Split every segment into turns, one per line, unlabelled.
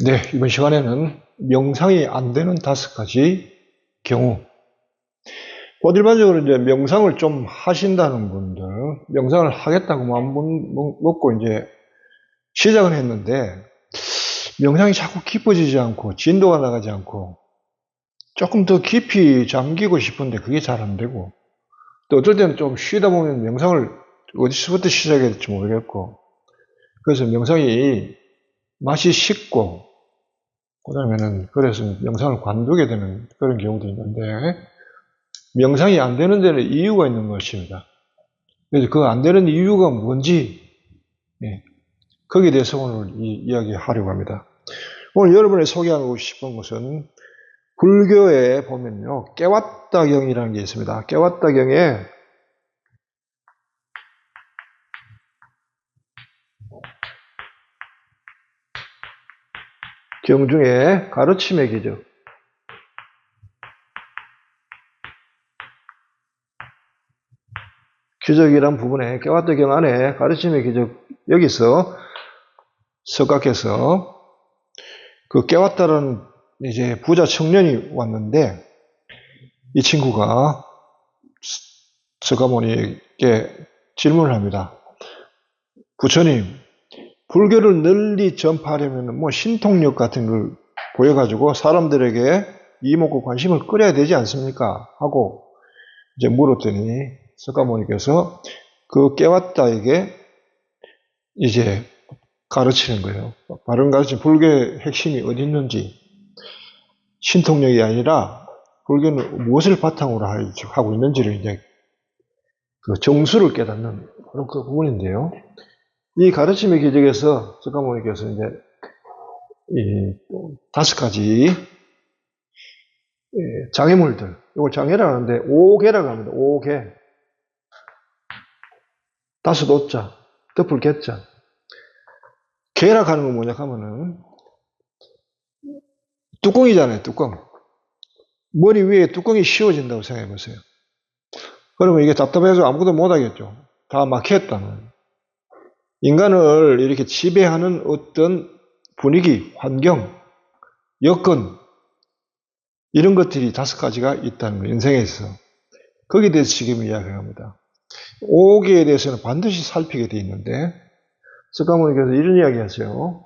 네, 이번 시간에는 명상이 안 되는 5가지 경우. 일반적으로 이제 명상을 좀 하신다는 분들, 명상을 하겠다고 마음 먹고 이제 시작을 했는데, 명상이 자꾸 깊어지지 않고, 진도가 나가지 않고, 조금 더 깊이 잠기고 싶은데 그게 잘 안 되고, 또 어떨 때는 좀 쉬다 보면 명상을 어디서부터 시작해야 될지 모르겠고, 그래서 명상이 맛이 식고, 그다음에는 그래서 명상을 관두게 되는 그런 경우도 있는데, 명상이 안 되는 데는 이유가 있는 것입니다. 그래서 그 안 되는 이유가 뭔지, 거기에 대해서 오늘 이야기하려고 합니다. 오늘 여러분에 소개하고 싶은 것은 불교에 보면요, 깨왔다경이라는 게 있습니다. 깨왔다경에 경 중에 가르침의 기적, 기적이란 부분에 깨왔다경 안에 가르침의 기적, 여기서 석각해서 그 깨왔다라는 이제 부자 청년이 왔는데, 이 친구가 석가모니에게 질문을 합니다. 부처님, 불교를 널리 전파하려면 뭐 신통력 같은 걸 보여가지고 사람들에게 이목과 관심을 끌어야 되지 않습니까? 하고 이제 물었더니 석가모니께서 그 깨왔다에게 이제 가르치는 거예요. 바른 가르침, 불교의 핵심이 어디 있는지, 신통력이 아니라 불교는 무엇을 바탕으로 하고 있는지를 이제 그 정수를 깨닫는 그런 그 부분인데요. 이 가르침의 기적에서 석가모니께서 이제 이 5가지 장애물들, 이걸 장애라고 하는데 5개라고 합니다. 5개. 5오자, 덮을 개자. 개라고 하는 건 뭐냐 하면은 뚜껑이잖아요, 뚜껑. 머리 위에 뚜껑이 씌워진다고 생각해 보세요. 그러면 이게 답답해서 아무것도 못 하겠죠. 다 막혔다는. 인간을 이렇게 지배하는 어떤 분위기, 환경, 여건, 이런 것들이 5가지가 있다는 거예요, 인생에 있어. 거기에 대해서 지금 이야기합니다. 5개에 대해서는 반드시 살피게 되어 있는데, 석가모니께서 이런 이야기 하세요.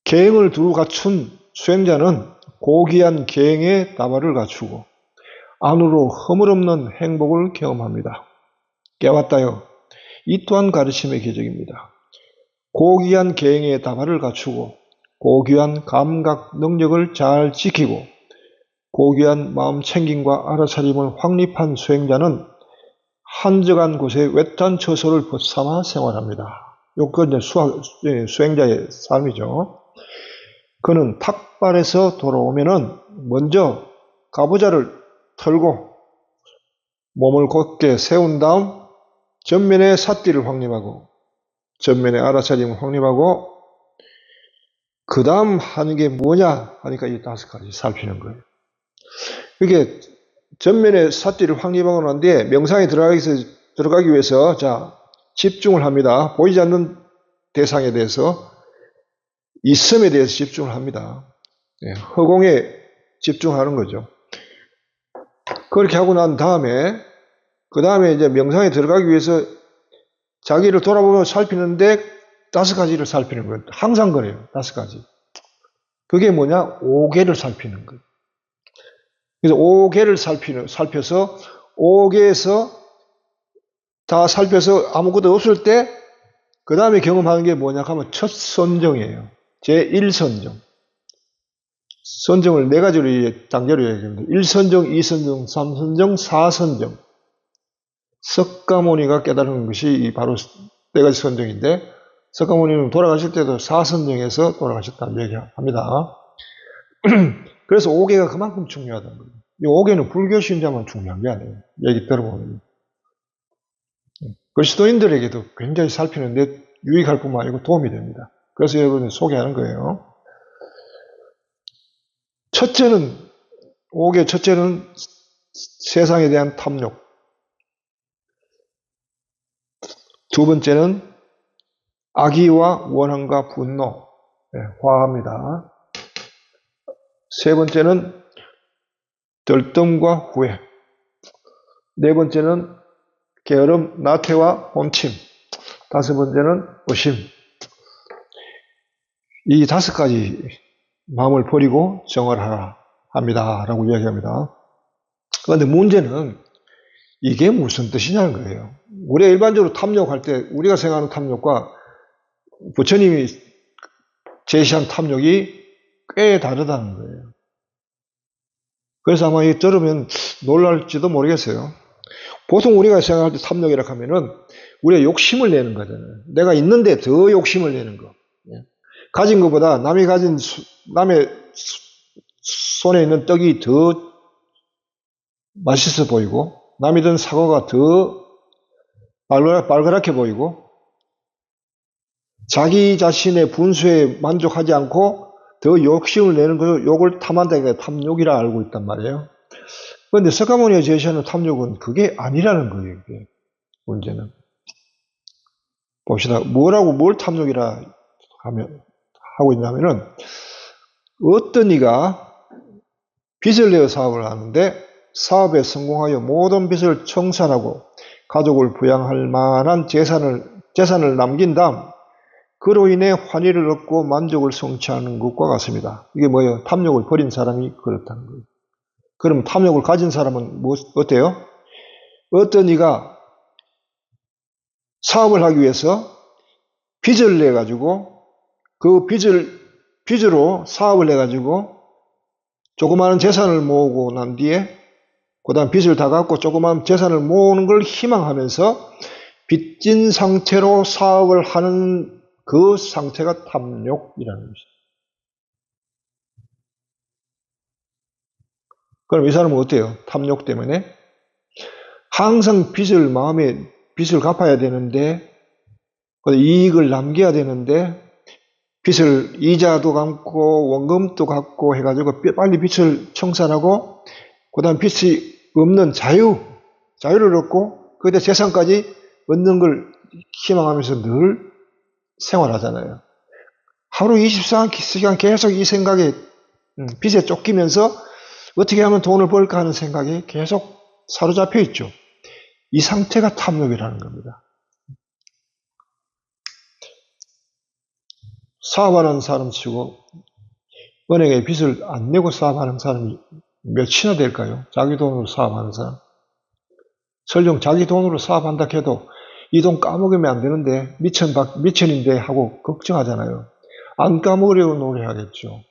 계행을 두루 갖춘 수행자는 고귀한 계행의 다발을 갖추고 안으로 허물없는 행복을 경험합니다. 깨왔다요. 이 또한 가르침의 기적입니다. 고귀한 계행의 다발을 갖추고 고귀한 감각 능력을 잘 지키고 고귀한 마음 챙김과 알아차림을 확립한 수행자는 한적한 곳에 외딴 처소를 벗삼아 생활합니다. 요건 이제 수행자의 삶이죠. 그는 탁발에서 돌아오면은 먼저 가부좌를 털고 몸을 곧게 세운 다음 전면에 삿띠를 확립하고 전면에 알아차림을 확립하고 그 다음 하는 게 뭐냐 하니까 이 5가지 살피는 거예요. 이게 전면에 삿띠를 확립하고 난 뒤에 명상에 들어가기 위해서 자 집중을 합니다. 보이지 않는 대상에 대해서 이섬에 대해서 집중을 합니다. 허공에 집중하는 거죠. 그렇게 하고 난 다음에 그 다음에 이제 명상에 들어가기 위해서 자기를 돌아보며 살피는데 5가지를 살피는 거예요. 항상 그래요. 5가지. 그게 뭐냐? 5개를 살피는 거예요. 그래서 5개를 살펴서 5개에서 다 살펴서 아무것도 없을 때 그 다음에 경험하는 게 뭐냐 하면 첫 선정이에요. 제1선정. 선정을 4가지로 단계로 얘기합니다. 1선정, 2선정, 3선정, 4선정. 석가모니가 깨달은 것이 바로 4가지 선정인데 석가모니는 돌아가실 때도 4선정에서 돌아가셨다는 얘기합니다. 그래서 5개가 그만큼 중요하다는 거예요. 이 5개는 불교 신자만 중요한 게 아니에요. 얘기 들어보면. 그리스도인들에게도 굉장히 살피는데 유익할 뿐만 아니고 도움이 됩니다. 그래서 여러분이 소개하는 거예요. 첫째는 5개 첫째는 세상에 대한 탐욕. 두 번째는 악의와 원한과 분노, 화합니다. 세 번째는 들뜸과 후회. 네 번째는 게으름, 나태와 혼침. 다섯 번째는 의심. 이 다섯 가지 마음을 버리고 정화하라 합니다. 라고 이야기합니다. 그런데 문제는 이게 무슨 뜻이냐는 거예요. 우리가 일반적으로 탐욕할 때 우리가 생각하는 탐욕과 부처님이 제시한 탐욕이 꽤 다르다는 거예요. 그래서 아마 이 들으면 놀랄지도 모르겠어요. 보통 우리가 생각할 때 탐욕이라 하면은 우리가 욕심을 내는 거잖아요. 내가 있는데 더 욕심을 내는 거. 가진 것보다 남의 손에 있는 떡이 더 맛있어 보이고 남이 든 사과가 더 빨갛게 보이고 자기 자신의 분수에 만족하지 않고 더 욕심을 내는 것을 욕을 탐한다는 게 탐욕이라 알고 있단 말이에요. 그런데 석가모니가 제시하는 탐욕은 그게 아니라는 거예요. 그게 문제는. 봅시다. 뭘 탐욕이라 하고 있냐면은 어떤 이가 빚을 내어 사업을 하는데 사업에 성공하여 모든 빚을 청산하고 가족을 부양할 만한 재산을 남긴 다음 그로 인해 환희를 얻고 만족을 성취하는 것과 같습니다. 이게 뭐예요? 탐욕을 버린 사람이 그렇다는 거예요. 그럼 탐욕을 가진 사람은 어때요? 어떤 이가 사업을 하기 위해서 빚을 내가지고 그 빚으로 사업을 내가지고 조그마한 재산을 모으고 난 뒤에 그 다음 빚을 다 갚고 조그마한 재산을 모으는 걸 희망하면서 빚진 상태로 사업을 하는 그 상태가 탐욕이라는 것이죠. 그럼 이 사람은 어때요? 탐욕 때문에 항상 마음에 빚을 갚아야 되는데 이익을 남겨야 되는데 빚을 이자도 갚고 원금도 갚고 해가지고 빨리 빚을 청산하고 그 다음 빚이 없는 자유를 얻고 그때 재산까지 얻는 걸 희망하면서 늘 생활하잖아요. 하루 24시간 계속 이 생각에 빚에 쫓기면서 어떻게 하면 돈을 벌까 하는 생각이 계속 사로잡혀 있죠. 이 상태가 탐욕이라는 겁니다. 사업하는 사람 치고 은행에 빚을 안 내고 사업하는 사람이 몇이나 될까요? 자기 돈으로 사업하는 사람. 설령 자기 돈으로 사업한다 해도 이 돈 까먹으면 안 되는데 미천인데 하고 걱정하잖아요. 안 까먹으려고 노력하겠죠.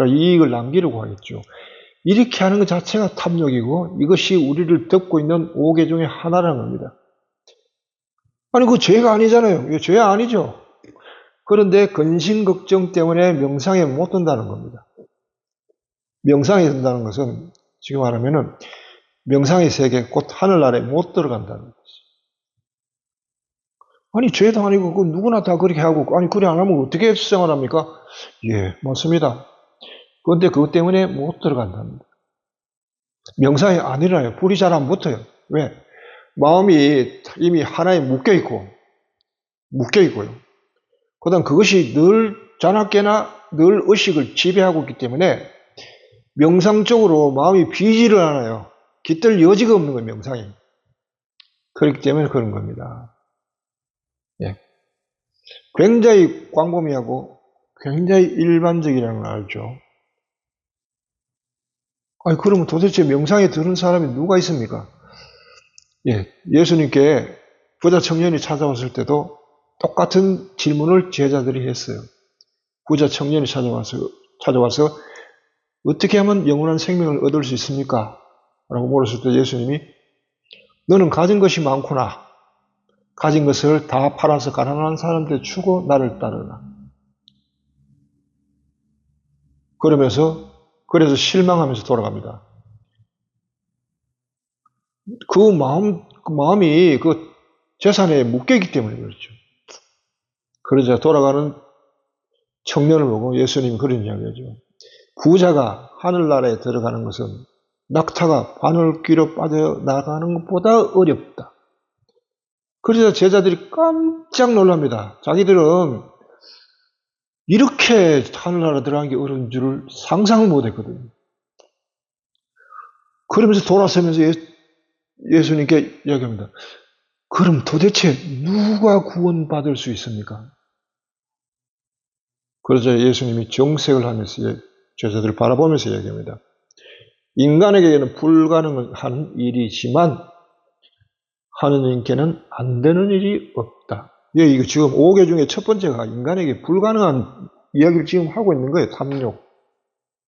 이익을 남기려고 하겠죠. 이렇게 하는 것 자체가 탐욕이고 이것이 우리를 덮고 있는 오개 중에 하나라는 겁니다. 아니 그 죄가 아니잖아요. 이거 죄 아니죠. 그런데 근심 걱정 때문에 명상에 못 든다는 겁니다. 명상에 든다는 것은 지금 말하면은 명상의 세계 곧 하늘나라에 못 들어간다는 거지. 아니 죄도 아니고 그 누구나 다 그렇게 하고 아니 그래 안 하면 어떻게 생활합니까? 예, 맞습니다. 그런데 그것 때문에 못 들어간답니다. 명상이 아니라요. 불이 잘 안 붙어요. 왜? 마음이 이미 하나에 묶여 있고요. 그 다음 그것이 늘 자나깨나 늘 의식을 지배하고 있기 때문에 명상적으로 마음이 비지를 않아요. 깃들 여지가 없는 거예요, 명상이. 그렇기 때문에 그런 겁니다. 예. 굉장히 광범위하고 굉장히 일반적이라는 걸 알죠. 아니, 그러면 도대체 명상에 들은 사람이 누가 있습니까? 예. 예수님께 부자 청년이 찾아왔을 때도 똑같은 질문을 제자들이 했어요. 부자 청년이 찾아와서 어떻게 하면 영원한 생명을 얻을 수 있습니까? 라고 물었을 때 예수님이 너는 가진 것이 많구나. 가진 것을 다 팔아서 가난한 사람들에 주고 나를 따르라. 그래서 실망하면서 돌아갑니다. 그 마음이 그 재산에 묶여있기 때문에 그렇죠. 그러자 돌아가는 청년을 보고 예수님이 그런 이야기하죠. 부자가 하늘나라에 들어가는 것은 낙타가 바늘귀로 빠져나가는 것보다 어렵다. 그래서 제자들이 깜짝 놀랍니다. 자기들은 이렇게 하늘나라 들어가는 게 어려운 줄을 상상을 못 했거든요. 그러면서 돌아서면서 예수님께 이야기합니다. 그럼 도대체 누가 구원받을 수 있습니까? 그러자 예수님이 정색을 하면서 제자들을 바라보면서 이야기합니다. 인간에게는 불가능한 일이지만 하느님께는 안 되는 일이 없다. 이거 지금 5개 중에 첫 번째가 인간에게 불가능한 이야기를 지금 하고 있는 거예요. 탐욕.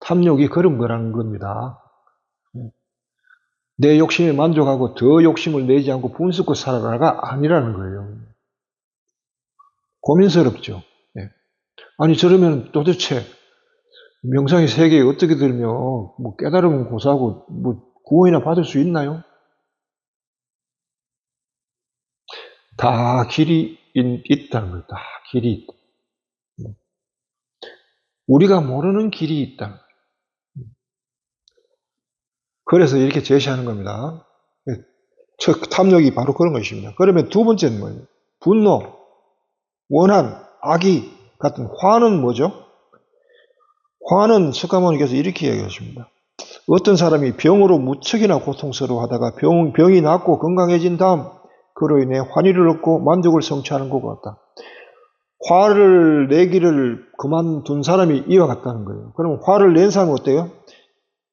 탐욕이 그런 거라는 겁니다. 내 욕심에 만족하고 더 욕심을 내지 않고 분수고 살아라가 아니라는 거예요. 고민스럽죠. 아니 저러면 도대체 명상의 세계에 어떻게 들면 뭐 깨달으면 고사하고 뭐 구원이나 받을 수 있나요? 다 길이 있다는 거예요. 다 길이 있다. 우리가 모르는 길이 있다. 그래서 이렇게 제시하는 겁니다. 탐욕이 바로 그런 것입니다. 그러면 두 번째는 뭐예요? 분노, 원한, 악의 같은 화는 뭐죠? 화는 석가모니께서 이렇게 이야기하십니다. 어떤 사람이 병으로 무척이나 고통스러워하다가 병이 낫고 건강해진 다음 그로 인해 환희를 얻고 만족을 성취하는 것 같다. 화를 내기를 그만둔 사람이 이와 같다는 거예요. 그럼 화를 낸 사람은 어때요?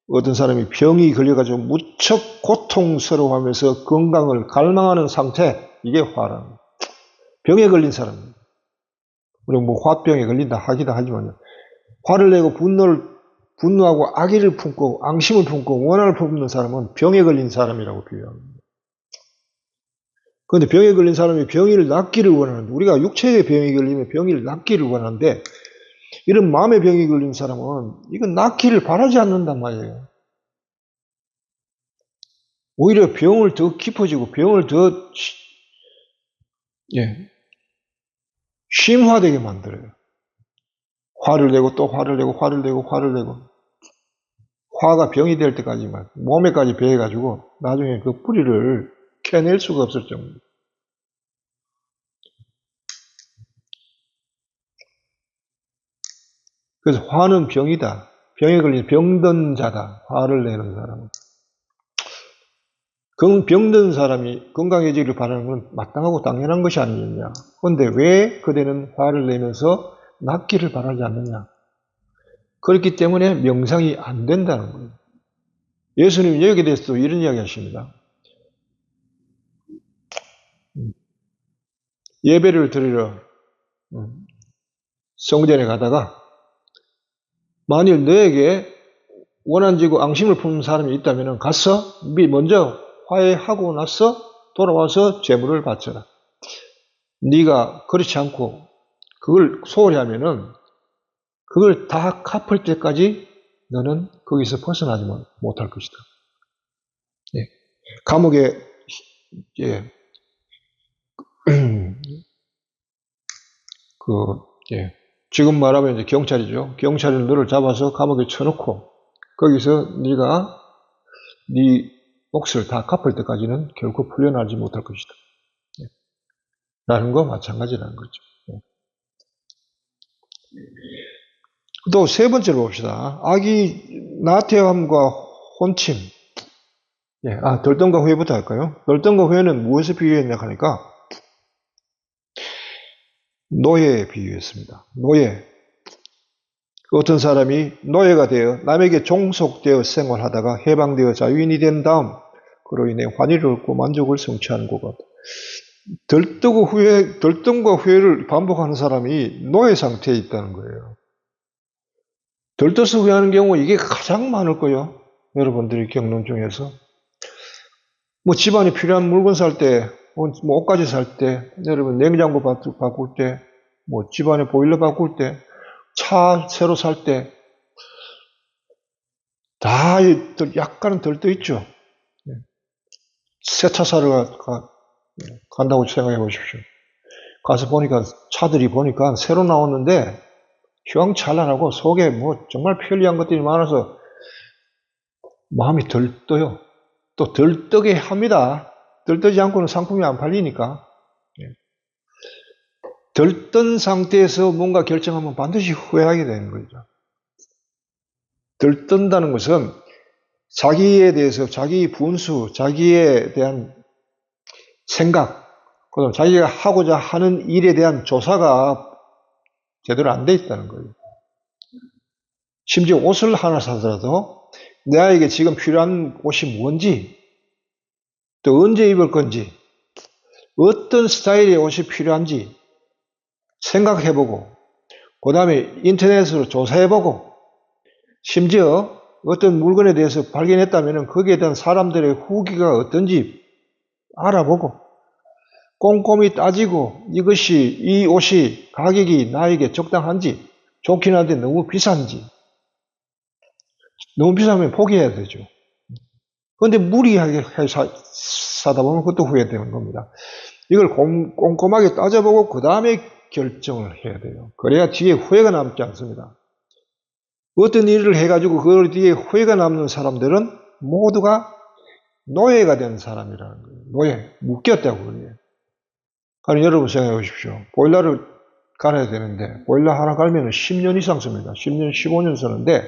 어떤 사람이 병이 걸려가지고 무척 고통스러워하면서 건강을 갈망하는 상태, 이게 화라는 거예요. 병에 걸린 사람, 우리가 뭐 화병에 걸린다 하기도 하지만 화를 내고 분노하고 악의를 품고 앙심을 품고 원한을 품는 사람은 병에 걸린 사람이라고 비유합니다. 그런데 병에 걸린 사람이 병이를 낫기를 원하는데, 우리가 육체의 병이 걸리면 병이를 낫기를 원하는데, 이런 마음의 병이 걸린 사람은 이건 낫기를 바라지 않는단 말이에요. 오히려 병을 더 깊어지고 병을 더 심화되게 만들어요. 화를 내고 또 화를 내고 화를 내고 화를 내고, 화가 병이 될 때까지만 몸에까지 배해가지고 나중에 그 뿌리를 캐낼 수가 없을 정도. 그래서 화는 병이다. 병에 걸린 병든 자다. 화를 내는 사람은. 병든 사람이 건강해지기를 바라는 건 마땅하고 당연한 것이 아니겠냐. 그런데 왜 그대는 화를 내면서 낫기를 바라지 않느냐. 그렇기 때문에 명상이 안 된다는 거예요. 예수님은 여기에 대해서도 이런 이야기 하십니다. 예배를 드리러 성전에 가다가 만일 너에게 원한지고 앙심을 품는 사람이 있다면 가서 먼저 화해하고 나서 돌아와서 제물을 바쳐라. 네가 그렇지 않고 그걸 소홀히 하면은 그걸 다 갚을 때까지 너는 거기서 벗어나지 못할 것이다. 감옥에 지금 말하면 이제 경찰이죠. 경찰이 너를 잡아서 감옥에 쳐놓고 거기서 네가 네 몫을 다 갚을 때까지는 결코 풀려나지 못할 것이다. 라는 거 마찬가지라는 거죠. 또 세 번째로 봅시다. 악이 나태함과 혼침. 덜떤과 후회부터 할까요? 덜떤과 후회는 무엇에 비유했냐 하니까 노예에 비유했습니다. 노예. 어떤 사람이 노예가 되어 남에게 종속되어 생활하다가 해방되어 자유인이 된 다음 그로 인해 환희를 얻고 만족을 성취하는 것 같다. 덜떤과 후회를 반복하는 사람이 노예 상태에 있다는 거예요. 덜떠서 후회하는 경우 이게 가장 많을 거예요. 여러분들이 겪는 중에서. 뭐 집안에 필요한 물건 살 때, 뭐 옷가지 살 때, 여러분 냉장고 바꿀 때, 뭐 집안에 보일러 바꿀 때, 차 새로 살 때, 다 약간은 덜떠 있죠. 새 차 사러 간다고 생각해 보십시오. 가서 보니까 차들이 보니까 새로 나왔는데 휘황찬란하고 속에 뭐 정말 편리한 것들이 많아서 마음이 덜 떠요. 또 덜 뜨게 합니다. 덜 뜨지 않고는 상품이 안 팔리니까. 들뜬 상태에서 뭔가 결정하면 반드시 후회하게 되는 거죠. 들뜬다는 것은 자기에 대해서 자기 분수, 자기에 대한 생각, 그다음 자기가 하고자 하는 일에 대한 조사가 제대로 안 돼 있다는 거예요. 심지어 옷을 하나 사더라도 나에게 지금 필요한 옷이 뭔지, 또 언제 입을 건지, 어떤 스타일의 옷이 필요한지 생각해보고, 그 다음에 인터넷으로 조사해보고, 심지어 어떤 물건에 대해서 발견했다면 거기에 대한 사람들의 후기가 어떤지 알아보고, 꼼꼼히 따지고 이 옷이 가격이 나에게 적당한지, 좋긴 한데 너무 비싼지, 너무 비싸면 포기해야 되죠. 그런데 무리하게 사다 보면 그것도 후회되는 겁니다. 이걸 꼼꼼하게 따져보고 그 다음에 결정을 해야 돼요. 그래야 뒤에 후회가 남지 않습니다. 어떤 일을 해가지고 그 뒤에 후회가 남는 사람들은 모두가 노예가 된 사람이라는 거예요. 노예, 묶였다고 그래요. 아니, 여러분 생각해 보십시오. 보일러를 갈아야 되는데 보일러 하나 갈면 10년 이상 씁니다. 10년, 15년 쓰는데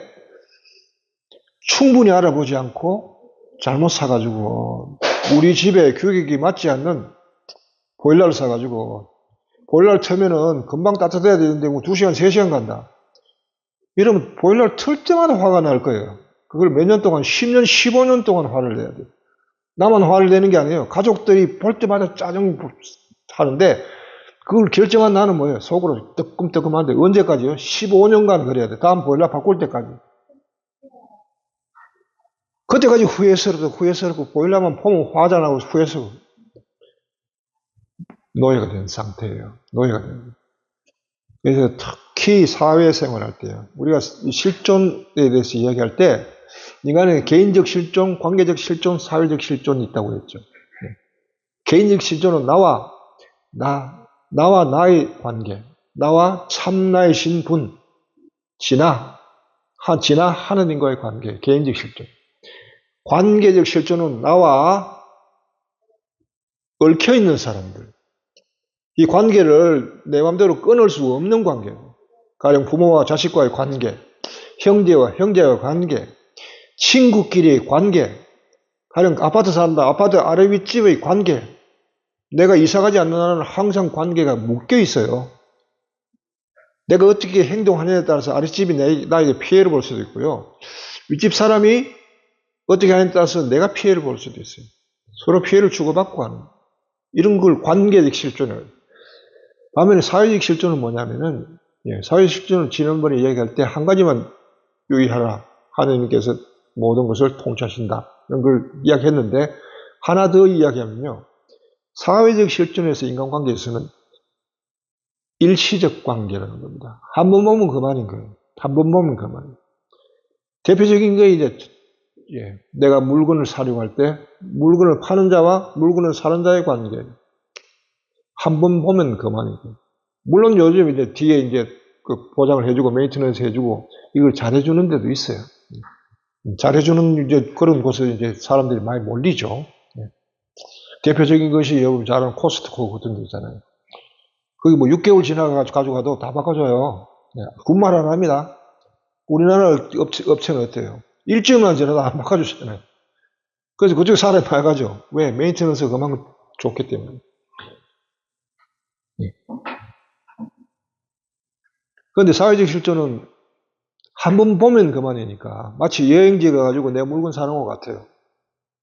충분히 알아보지 않고 잘못 사가지고 우리 집에 규격이 맞지 않는 보일러를 사가지고 보일러를 틀면은 금방 따뜻해야 되는데 뭐 2시간, 3시간 간다. 이러면 보일러를 틀 때마다 화가 날 거예요. 그걸 몇 년 동안, 10년, 15년 동안 화를 내야 돼요. 나만 화를 내는 게 아니에요. 가족들이 볼 때마다 짜증 하는데 그걸 결정한 나는 뭐예요? 속으로 뜨끔뜨끔한데 언제까지요? 15년간 그래야 돼. 다음 보일러 바꿀 때까지. 그때까지 후회스럽고 보일러만 보면 화가 나고 후회스럽고 노예가 된 상태예요. 노예가 된 거예요. 그래서 특히 사회생활 할 때요. 우리가 실존에 대해서 이야기할 때 인간의 개인적 실존, 관계적 실존, 사회적 실존이 있다고 했죠. 개인적 실존은 나와 나의 관계, 나와 참나의 신분, 진화 하느님과의 관계, 개인적 실존. 관계적 실존은 나와 얽혀있는 사람들. 이 관계를 내 마음대로 끊을 수 없는 관계예요. 가령 부모와 자식과의 관계, 형제와 형제와의 관계, 친구끼리의 관계, 가령 아파트 산다, 아파트 아래 윗집의 관계, 내가 이사가지 않는 한은 항상 관계가 묶여 있어요. 내가 어떻게 행동하느냐에 따라서 아랫집이 나에게 피해를 볼 수도 있고요. 윗집 사람이 어떻게 하느냐에 따라서 내가 피해를 볼 수도 있어요. 서로 피해를 주고받고 하는 이런 걸 관계적 실존을. 반면에 사회적 실존은 뭐냐면은 사회적 실존을 지난번에 이야기할 때 한 가지만 유의하라. 하나님께서 모든 것을 통치하신다. 이런 걸 이야기했는데 하나 더 이야기하면요. 사회적 실존에서 인간관계에서는 일시적 관계라는 겁니다. 한 번 보면 그만인 거예요. 한 번 보면 그만이에요. 대표적인 게 이제 내가 물건을 사용할 때 물건을 파는 자와 물건을 사는 자의 관계. 한 번 보면 그만이고. 물론 요즘 이제 뒤에 이제 그 보장을 해주고 메인테넌스 해주고 이걸 잘해주는 데도 있어요. 잘해주는 이제 그런 곳에 이제 사람들이 많이 몰리죠. 대표적인 것이 여러분 잘 아는 코스트코 같은 데 있잖아요. 거기 뭐 6개월 지나가지고 가도 다 바꿔줘요. 군말 안 합니다. 우리나라 업체는 어때요? 일주일만 지나도 안 바꿔주잖아요. 그래서 그쪽에 사람이 많이 가죠. 왜? 메인테넌스가 그만큼 좋기 때문에. 그런데 사회적 실존은 한 번 보면 그만이니까 마치 여행지 가가지고 내 물건 사는 것 같아요.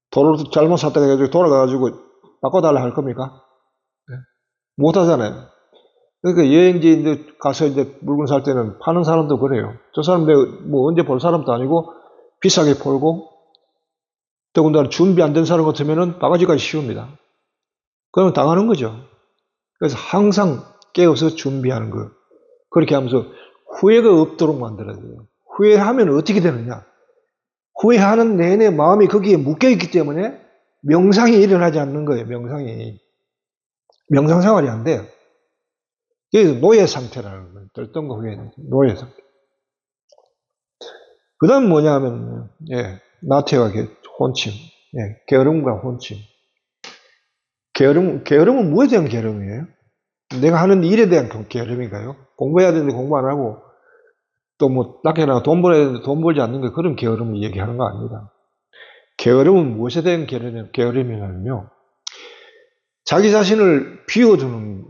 도로 잘못 샀다가 해가지고 돌아가가지고 바꿔달라 할 겁니까? 못 하잖아요. 그러니까 여행지 가서 이제 물건 살 때는 파는 사람도 그래요. 저 사람 내가 뭐 언제 볼 사람도 아니고 비싸게 팔고 더군다나 준비 안 된 사람 같으면은 바가지까지 씌웁니다. 그러면 당하는 거죠. 그래서 항상 깨어서 준비하는 거. 그렇게 하면서 후회가 없도록 만들어야 돼요. 후회하면 어떻게 되느냐? 후회하는 내내 마음이 거기에 묶여있기 때문에 명상이 일어나지 않는 거예요. 명상이. 명상 생활이 안 돼요. 여기서 노예 상태라는 거예요. 들뜬 거 후회는 노예 상태. 그 다음 뭐냐 하면, 나태와 혼침. 게으름과 혼침. 게으름은 뭐에 대한 게으름이에요? 내가 하는 일에 대한 게으름인가요? 공부해야 되는데 공부 안 하고 또 뭐 딱히나 돈 벌어야 되는데 돈 벌지 않는 게 그런 게으름을 얘기하는 거 아닙니다. 게으름은 무엇에 대한 게으름이냐면요. 자기 자신을 비워두는,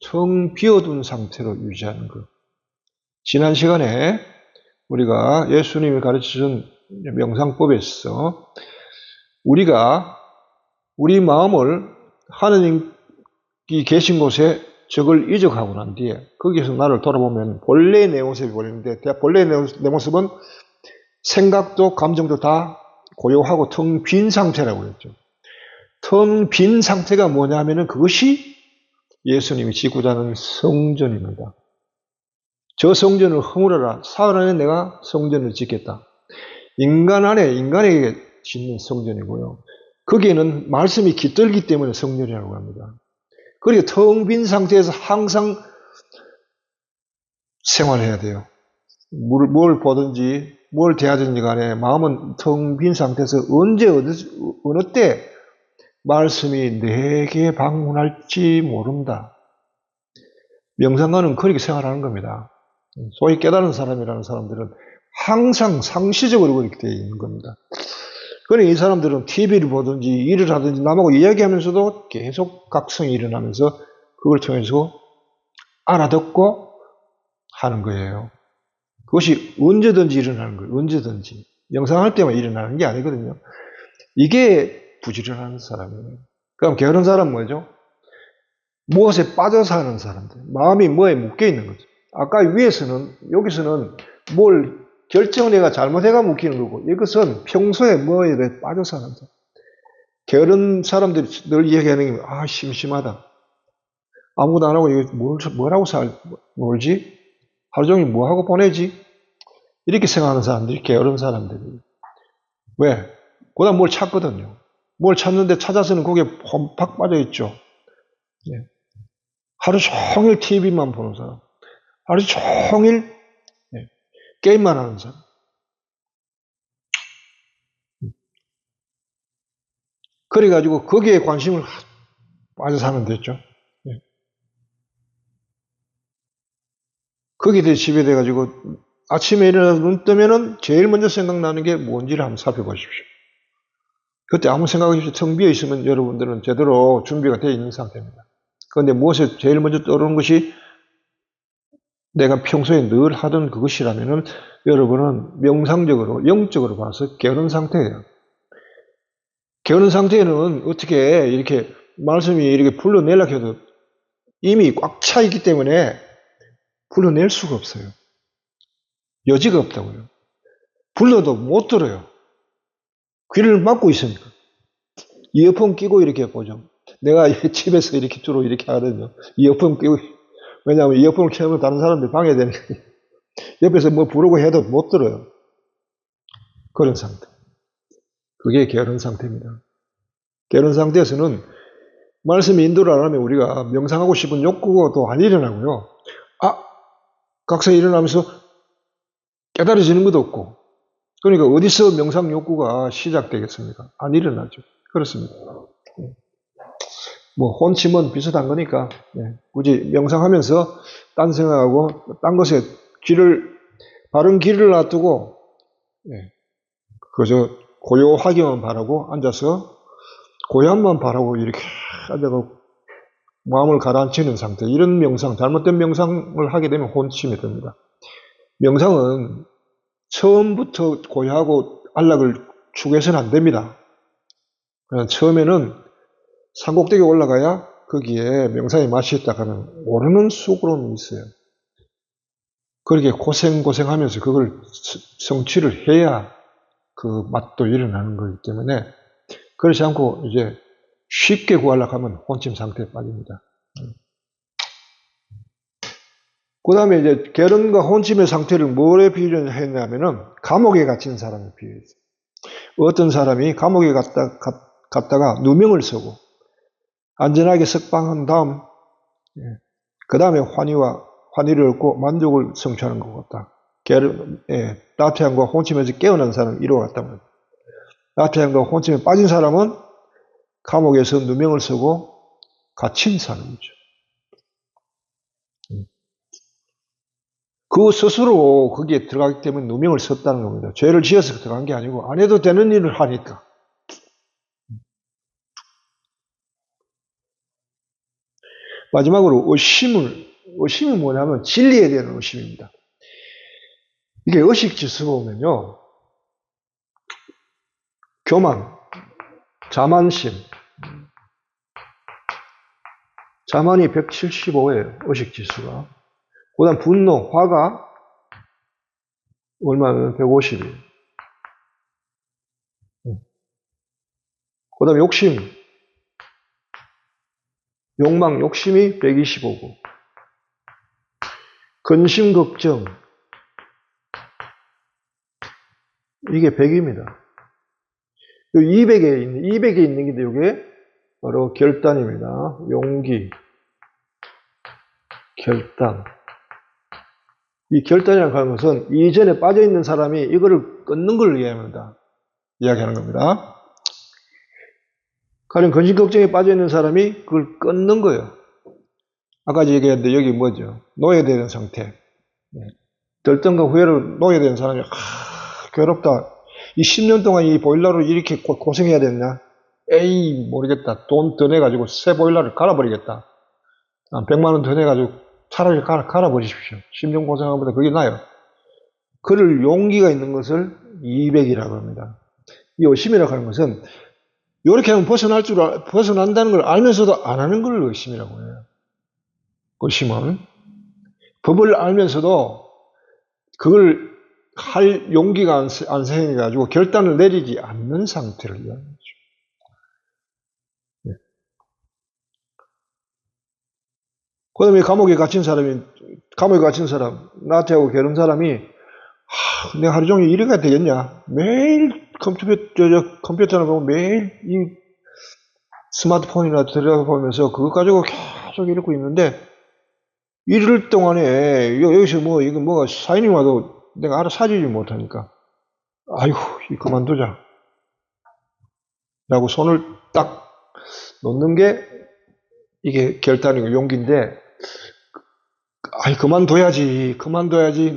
텅 비워둔 상태로 유지하는 것. 지난 시간에 우리가 예수님이 가르치신 명상법에서 우리가 우리 마음을 하느님이 계신 곳에 적을 이적하고 난 뒤에 거기에서 나를 돌아보면 본래의 내 모습이 보이는데 본래의 내 모습은 생각도 감정도 다 고요하고 텅 빈 상태라고 그랬죠. 텅 빈 상태가 뭐냐면은 그것이 예수님이 짓고자 하는 성전입니다. 저 성전을 허물어라. 사흘 안에 내가 성전을 짓겠다. 인간 안에 인간에게 짓는 성전이고요. 거기에는 말씀이 깃들기 때문에 성전이라고 합니다. 그러니까 텅 빈 상태에서 항상 생활해야 돼요. 뭘 보든지 뭘 대하든지 간에 마음은 텅 빈 상태에서 언제 어느 때 말씀이 내게 방문할지 모른다. 명상가는 그렇게 생활하는 겁니다. 소위 깨달은 사람이라는 사람들은 항상 상시적으로 그렇게 되어 있는 겁니다. 그러니 이 사람들은 TV를 보든지 일을 하든지 남하고 이야기하면서도 계속 각성이 일어나면서 그걸 통해서 알아듣고 하는 거예요. 그것이 언제든지 일어나는 거예요. 언제든지. 명상할 때만 일어나는 게 아니거든요. 이게 부지런한 사람이에요. 그럼 게으른 사람은 뭐죠? 무엇에 빠져 사는 사람들. 마음이 뭐에 묶여 있는 거죠. 아까 위에서는, 여기서는 뭘 결정을 내가 잘못해가 묶이는 거고, 이것은 평소에 뭐에 빠져 사는 사람. 게으른 사람들이 늘 얘기하는 게, 심심하다. 아무것도 안 하고, 이거 뭐라고 놀지? 하루 종일 뭐 하고 보내지? 이렇게 생각하는 사람들이 게으른 사람들이에요. 왜? 그다음 뭘 찾거든요. 뭘 찾는데 찾아서는 거기에 팍 빠져 있죠. 예. 하루 종일 TV만 보는 사람. 하루 종일 게임만 하는 사람. 그래가지고 거기에 관심을 빠져 사면 됐죠. 거기에 지배돼가지고 아침에 일어나서 눈 뜨면은 제일 먼저 생각나는 게 뭔지를 한번 살펴보십시오. 그때 아무 생각 없이 텅 비어 있으면 여러분들은 제대로 준비가 되어 있는 상태입니다. 그런데 무엇에 제일 먼저 떠오르는 것이 내가 평소에 늘 하던 그것이라면은 여러분은 명상적으로, 영적으로 봐서 게으른 상태예요. 게으른 상태에는 어떻게 이렇게 말씀이 이렇게 불러내려고 해도 이미 꽉 차 있기 때문에 불러낼 수가 없어요. 여지가 없다고요. 불러도 못 들어요. 귀를 막고 있으니까. 이어폰 끼고 이렇게 보죠. 내가 집에서 이렇게 주로 이렇게 하거든요. 이어폰 끼고, 왜냐하면 이어폰을 켜면 다른 사람들 방해되니까. 옆에서 뭐 부르고 해도 못 들어요. 그런 상태. 그게 게으른 상태입니다. 게으른 상태에서는 말씀이 인도를 안 하면 우리가 명상하고 싶은 욕구가 또 안 일어나고요. 각성이 일어나면서 깨달아지는 것도 없고. 그러니까 어디서 명상 욕구가 시작되겠습니까? 안 일어나죠. 그렇습니다. 뭐 혼침은 비슷한 거니까 굳이 명상하면서 딴 생각하고 딴 것에 바른 길을 놔두고 그저 고요하기만 바라고 앉아서 고요함만 바라고 이렇게 앉아서 마음을 가라앉히는 상태. 이런 명상, 잘못된 명상을 하게 되면 혼침이 됩니다. 명상은 처음부터 고요하고 안락을 추구해서는 안 됩니다. 그냥 처음에는 산꼭대기에 올라가야 거기에 명상의 맛이 있다 하면 오르는 수고로는 있어요. 그렇게 고생하면서 그걸 성취를 해야 그 맛도 일어나는 거기 때문에 그렇지 않고 이제 쉽게 구하려고 하면 혼침 상태에 빠집니다. 그 다음에 이제 게으름과 혼침의 상태를 뭐에 비유했냐면은 감옥에 gat힌 사람에 비유했어요. 어떤 사람이 감옥에 갔다가 누명을 쓰고 안전하게 석방한 다음 그 다음에 환희를 얻고 만족을 성취하는 것 같다. 나태함과 혼침에서 깨어난 사람이 이와 같다면 나태함과 혼침에 빠진 사람은 감옥에서 누명을 쓰고 갇힌 사람이죠. 그 스스로 거기에 들어가기 때문에 누명을 썼다는 겁니다. 죄를 지어서 들어간 게 아니고 안 해도 되는 일을 하니까. 마지막으로 의심이 뭐냐면 진리에 대한 의심입니다. 이게 의식지수 보면요. 교만, 자만심. 자만이 175예요. 의식지수가. 그 다음 분노, 화가 얼마면 150이에요. 그 다음 욕심, 욕망, 욕심이 125고 근심, 걱정 이게 100입니다. 200에 있는 게 이게 바로 결단입니다. 용기, 결단. 이 결단이라고 하는 것은 이전에 빠져있는 사람이 이거를 끊는 걸 이야기하는 겁니다. 가령 근심 걱정에 빠져있는 사람이 그걸 끊는 거예요. 아까 얘기했는데 여기 뭐죠? 노예되는 상태. 결단과 후회로 노예되는 사람이 괴롭다. 이 10년 동안 이 보일러를 이렇게 고생해야 됐냐? 에이 모르겠다. 돈 더 내가지고 새 보일러를 갈아버리겠다. 100만 원 더 내가지고 차라리 갈아버리십시오. 10년 고생한 것보다 그게 나아요. 그럴 용기가 있는 것을 200이라고 합니다. 이 의심이라고 하는 것은 이렇게 하면 벗어난다는 걸 알면서도 안 하는 걸 의심이라고 해요. 의심은 법을 알면서도 그걸 할 용기가 안 생겨가지고 결단을 내리지 않는 상태를 이야기하죠. 그 다음에 감옥에 갇힌 사람, 나태하고 게으른 사람이, 내가 하루 종일 이래가 되겠냐? 매일 컴퓨터를 보고 매일 이 스마트폰이나 들여다보면서 그것 가지고 계속 이러고 있는데, 이럴 동안에, 여기서 이거 뭐가 사인이 와도 내가 알아서 사지지 못하니까, 아이고, 그만두자. 라고 손을 딱 놓는 게 이게 결단이고 용기인데, 그만둬야지.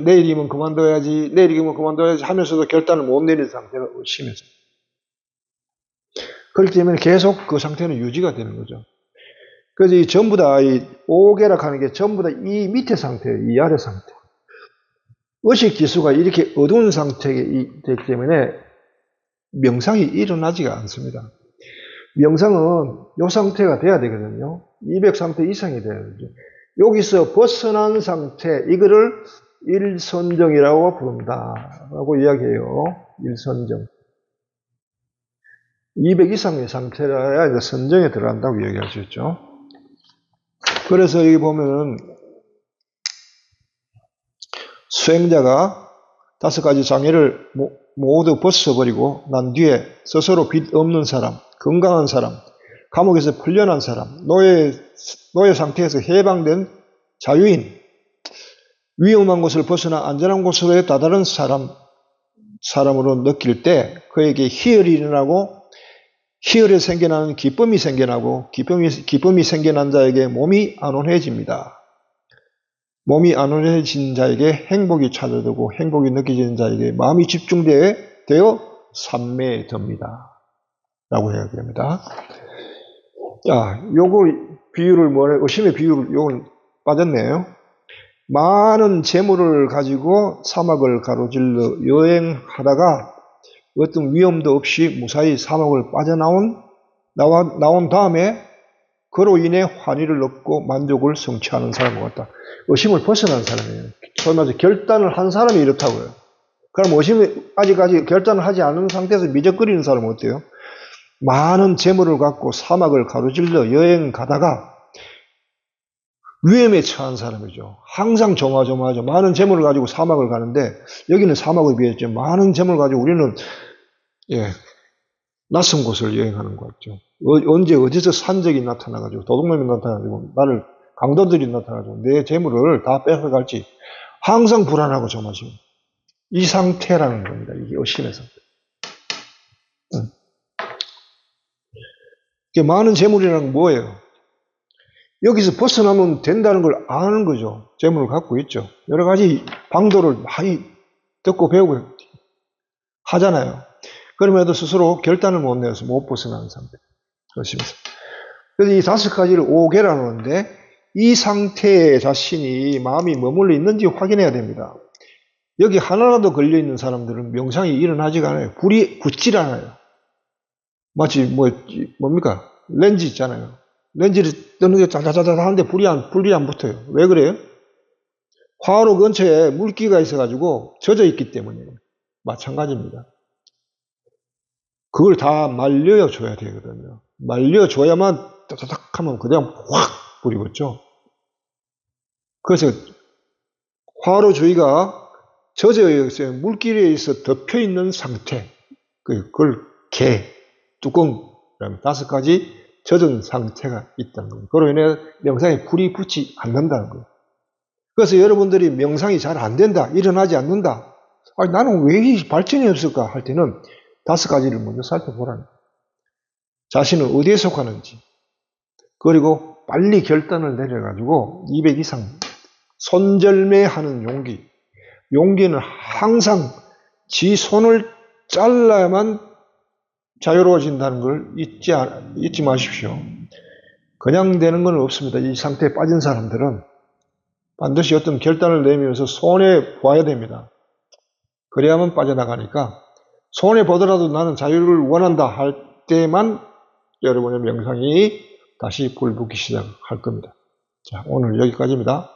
내일이면 그만둬야지 하면서도 결단을 못 내리는 상태가 의심해서. 그렇기 때문에 계속 그 상태는 유지가 되는 거죠. 그래서 이 전부 다, 이 5계락 하는 게 전부 다 이 밑에 상태예요. 이 아래 상태. 의식 지수가 이렇게 어두운 상태이기 때문에 명상이 일어나지가 않습니다. 명상은 이 상태가 돼야 되거든요. 200 상태 이상이 돼야 되죠. 여기서 벗어난 상태, 이거를 일선정이라고 부른다. 라고 이야기해요. 일선정. 200 이상의 상태라야 이제 선정에 들어간다고 이야기할 수 있죠. 그래서 여기 보면은 수행자가 5가지 장애를 모두 벗어버리고 난 뒤에 스스로 빚 없는 사람, 건강한 사람, 감옥에서 풀려난 사람, 노예 상태에서 해방된 자유인, 위험한 곳을 벗어나 안전한 곳으로 다다른 사람으로 느낄 때 그에게 희열이 일어나고 희열에 생겨나는 기쁨이 생겨나고 기쁨이 생겨난 자에게 몸이 안온해집니다. 몸이 안온해진 자에게 행복이 찾아들고 행복이 느껴지는 자에게 마음이 집중되어 삼매에 듭니다. 라고 해야 됩니다. 자, 의심의 비유를, 요건 빠졌네요. 많은 재물을 가지고 사막을 가로질러 여행하다가 어떤 위험도 없이 무사히 사막을 나온 다음에 그로 인해 환희를 얻고 만족을 성취하는 사람과 같다. 의심을 벗어난 사람이에요. 소위 말해서 결단을 한 사람이 이렇다고요. 그럼 의심이 아직까지 결단을 하지 않은 상태에서 미적거리는 사람은 어때요? 많은 재물을 갖고 사막을 가로질러 여행 가다가 위험에 처한 사람이죠. 항상 조마조마하죠. 많은 재물을 가지고 사막을 가는데 여기는 사막에 비해서 많은 재물을 가지고 우리는 낯선 곳을 여행하는 것 같죠. 언제 어디서 산적이 나타나가지고 도둑놈이 나타나가지고 나를 강도들이 나타나가지고 내 재물을 다 뺏어갈지 항상 불안하고 조마조마. 이 상태라는 겁니다. 이게 의심의 상태. 이게 많은 재물이라는 건 뭐예요? 여기서 벗어나면 된다는 걸 아는 거죠. 재물을 갖고 있죠. 여러 가지 방도를 많이 듣고 배우고 하잖아요. 그럼에도 스스로 결단을 못 내서 못 벗어나는 상태. 그렇습니다. 그래서 이 5가지를 5개라는 건데, 이 상태에 자신이 마음이 머물러 있는지 확인해야 됩니다. 여기 하나라도 걸려있는 사람들은 명상이 일어나지가 않아요. 불이 붙질 않아요. 마치 뭡니까? 렌즈 있잖아요. 렌즈를 뜨는 게 짜자자자 하는데 불이 안 붙어요. 왜 그래요? 화로 근처에 물기가 있어가지고 젖어 있기 때문이에요. 마찬가지입니다. 그걸 다 말려줘야 되거든요. 말려줘야만 따다닥 하면 그냥 확 불이 붙죠. 그래서 화로 주위가 젖어 있어요. 물기에 있어 덮여 있는 상태. 그걸 뚜껑, 그다음에 5가지 젖은 상태가 있다는 거예요. 그로 인해 명상에 불이 붙지 않는다는 거예요. 그래서 여러분들이 명상이 잘 안 된다, 일어나지 않는다. 아니, 나는 왜 발전이 없을까 할 때는 5가지를 먼저 살펴보라는 거예요. 자신은 어디에 속하는지, 그리고 빨리 결단을 내려가지고 200 이상 손절매하는 용기. 용기는 항상 지 손을 잘라야만 자유로워진다는 걸 잊지 마십시오. 그냥 되는 건 없습니다. 이 상태에 빠진 사람들은 반드시 어떤 결단을 내면서 손해 봐야 됩니다. 그래야만 빠져나가니까 손해보더라도 나는 자유를 원한다 할 때만 여러분의 명상이 다시 불붙기 시작할 겁니다. 자, 오늘 여기까지입니다.